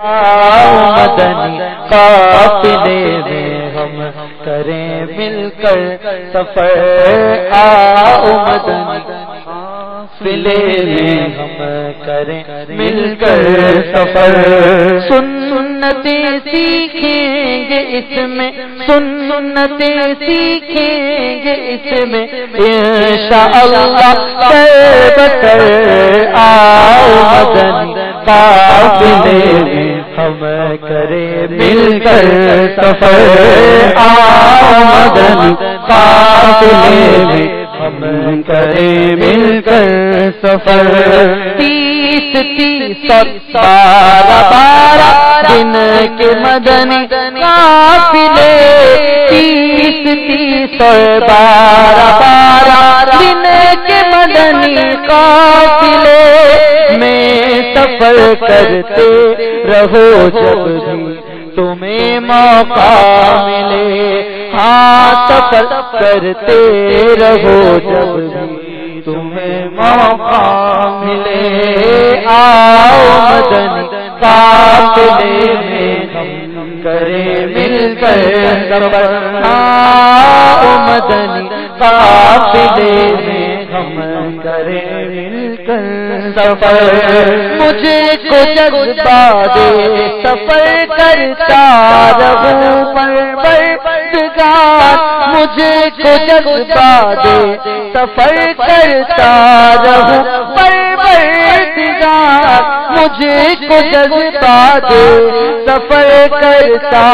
مدنی قافلے میں ہم کریں مل کر سفر، آؤ مدنی قافلے میں ہم کریں مل کر سفر۔ سنتیں سیکھیں گے اس میں، سنتیں سیکھیں گے اس میں انشاءاللہ کر بکر، آؤ مدنی قافلے میں ہم کریں مل کر سفر، آؤ مدنی قافلے میں ہم کریں مل کر سفر۔ 30 12 دن کے مدنی قافلے، 30 12 دن کے مدنی قافلے میں سفر کرتے رہو جب بھی تمہیں موقع ملے، ہاں سفر کرتے رہو جب بھی تمہیں موقع ملے، آؤ مدنی قافلے میں ہم کریں مل کر سفر، آؤ مدنی قافلے میں ہم کریں مل کر سفر۔ مجھے کو جذبہ دے سفر کرتا رہوں پروردگار، مجھے کو جذبہ دے سفر کرتا رہوں پروردگار، مجھے کو جذبہ دے سفر کرتا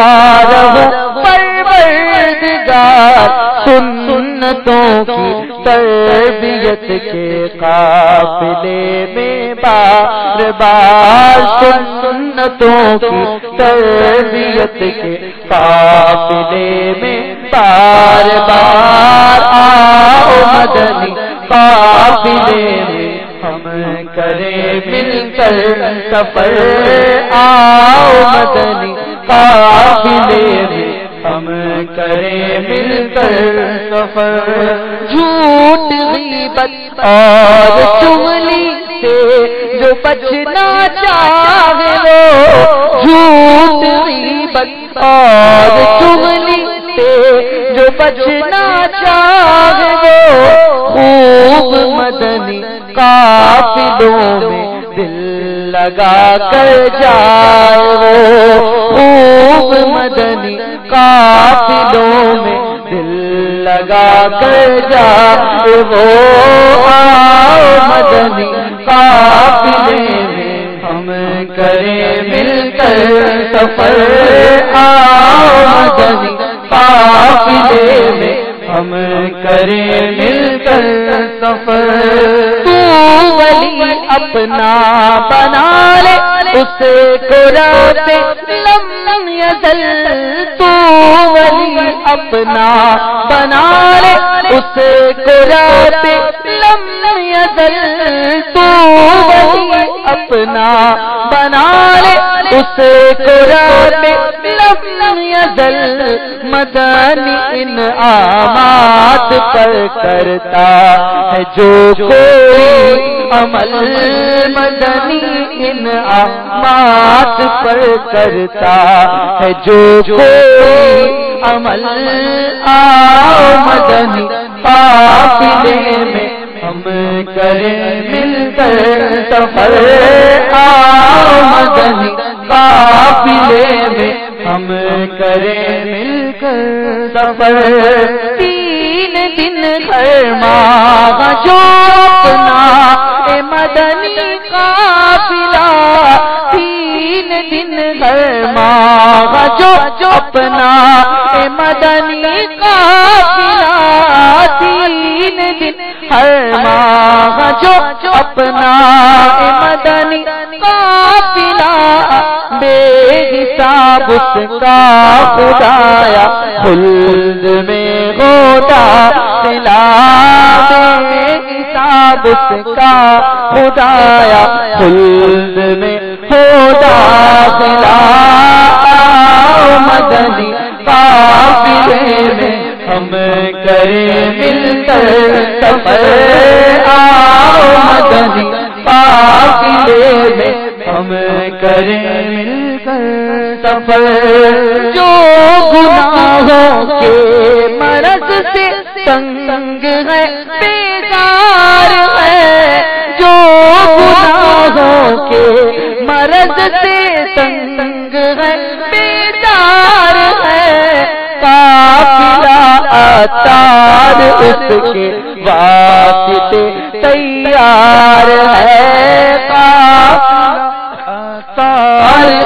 رہوں پروردگار۔ سنتوں کی تربیت کے قافلے میں بار بار، سنتوں کی تربیت کے قافلے میں بار بار، آؤ مدنی قافلے میں ہم کریں مل کر سفر، آؤ مدنی قافلے میں ہم کریں مل کر سفر۔ جھوٹ غیبت اور چغلی سے جو بچنا چاہے وہ، جھوٹ غیبت اور چغلی سے جو بچنا چاہے وہ، خوب مدنی قافلوں میں دل لگا کر جائے وہ، خوب مدنی قافلوں میں دل لگا کر جائے وہ، آؤ مدنی قافلے میں ہم کریں مل کر سفر، آؤ مدنی قافلے میں ہم کریں مل کر سفر۔ تو ولی اپنا بنا لے اسے کو رب لم یزل، تو ولی اپنا بنا لے اسے کو رب لم یزل، تو ولی اپنا بنا لے اسے کو رب لم یزل، مدنی انعامات پر کرتا ہے جو کوئی عمل، مدنی انعامات پر کرتا ہے جو کوئی عمل، آؤ مدنی قافلے میں ہم کریں مل کر سفر، آؤ مدنی قافلے میں ہم کریں مل کر سفر۔ 3 دن ہر ماہ جو اپنا اے مدنی قافلہ، 3 دن ہر ماہ جو اپنا اے مدنی قافلہ، 3 دن ہر ماہ جو اپنا اے مدنی قافلہ، بے حساب اس کا خدایا خلد میں گودا دلا، بے حساب اس کا خدایا خلد میں گودا دلا، آؤ مدنی قافلے میں ہم کریں مل کر سفر، آؤ مدنی قافلے میں ہم کریں مل کر سفر، جو گناہوں کے مرض سے تنگ ہے بیزار ہے، جو گناہوں کے مرض سے تنگ ہے بیزار ہے، قافلہ اتار اس کے واسطے تیار ہے،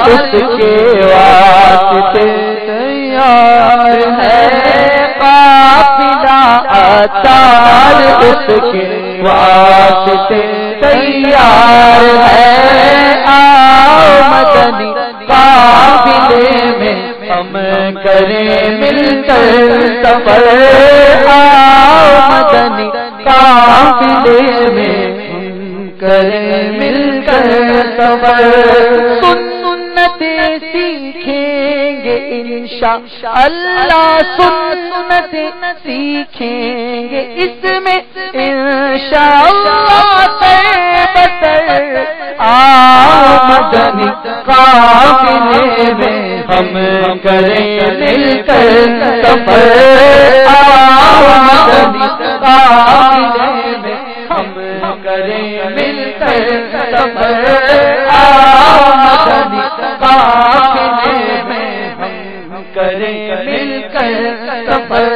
اس کے واسطے تیار ہے، قافلہ اتار اس کے واسطے تیار ہے، آؤ مدنی قافلے میں ہم کریں مل کر سفر، آؤ مدنی قافلے میں ہم کریں مل کر سفر، سنتیں سیکھیں گے انشاءاللہ، سنتیں سیکھیں گے اس میں انشاءاللہ بسر، آؤ مدنی قافلے میں ہم کریں مل کر سفر، آؤ مدنی قافلے میں ہم کریں مل کر سفر، آؤ مدنی قافلے میں ہم کریں مل کر سفر،